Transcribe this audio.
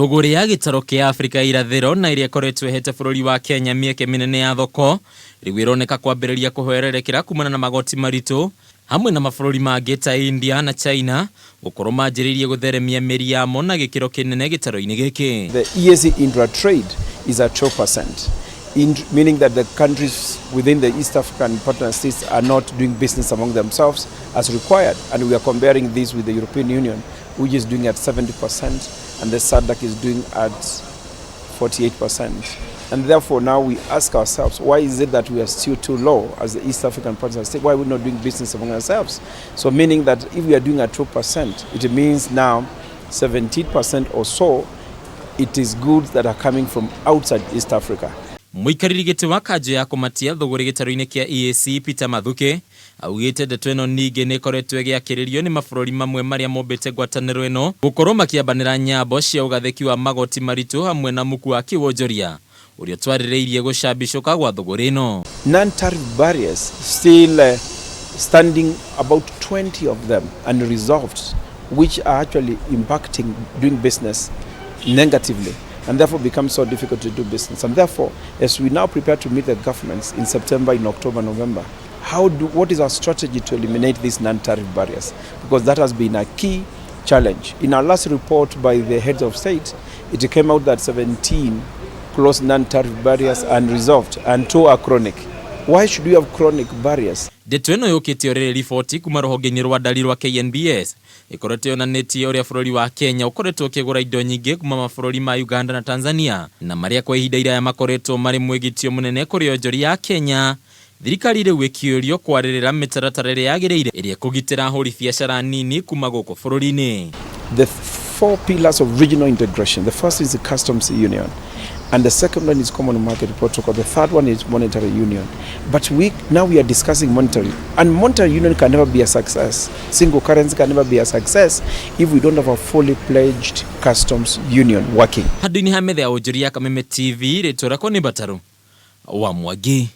Thogori ya gitaro kia Afrika irathiro na iria koretwo hete bururi wa Kenya mieke minene ya thoko riu ironeka kwambiriria kuhoererekera kumana na magoti maritu hamwe na mabũrũri mangĩ ta India na China gukorwo manjĩrĩirie gutheremia mĩri yamo na gĩkĩro kĩnene gĩtaro-inĩ gĩkĩ. The EAC intra-trade is at 2%, meaning that the countries within the East African partner states are not doing business among themselves as required, and we are comparing this with the European Union, which is doing at 70%, and the SADC is doing at 48%. And therefore now we ask ourselves, why is it that we are still too low as the East African partner state? Why are we not doing business among ourselves? So meaning that if we are doing at 2%, it means now 17% or so, it is goods that are coming from outside East Africa. Muikariri gĩtĩ wa kanjũ ya kũmatia thogori gĩtaro-inĩ kia EAC Peter Mathuke augĩte ndeto ĩno ningĩ nĩ ĩkoretwo ĩgĩakĩrĩrio nĩ mabũrũri mamwe marĩa mombĩte ngwatanĩro ĩno gũkorwo makĩambanĩra nyambo cia ũgathĩki wa magoti maritũ hamwe na muku wa kĩwonjoria ũrĩa twarĩrĩirie gũcambicũka gwa thogori ĩno. Non-tariff barriers still standing about 20 of them unresolved, which are actually impacting doing business negatively, and therefore becomes so difficult to do business. And therefore, as we now prepare to meet the governments in September, in October, November, what is our strategy to eliminate these non-tariff barriers? Because that has been a key challenge. In our last report by the heads of state, it came out that 17 close non-tariff barriers are unresolved and 2 are chronic. Why should we have chronic barriers? Ndeto ĩno yũkĩte ũrĩrĩ riboti kuma rũhonge-inĩ rwa ndari rwa KNBS ĩkoretwo yonanĩtie ũrĩa bũrũri wa Kenya ũkoretwo ũkĩgũra indo nyingĩ kuma mabũrũri ma Uganda na Tanzania na marĩa kwa ihinda iraya makoretwo marĩ mwĩgitio mũnene kũrĩ onjoria ya Kenya. Thirikari rĩu ĩkĩũrio kwarĩrĩra mĩtaratara ĩrĩa yagĩrĩire ĩrĩa kũgitĩra ahũri biacara nini kuma gũkũ bũrũri-inĩ. The 4 pillars of regional integration. The first is the customs union, and the second one is common market protocol. The third one is monetary union. But now we are discussing monetary, and monetary union can never be a success. Single currency can never be a success if we don't have a fully pledged customs union working. Handũ-inĩ ha metha ya ũnjũria Kameme TV rĩtwa rĩakwa nĩ Bataru wa Mwangi.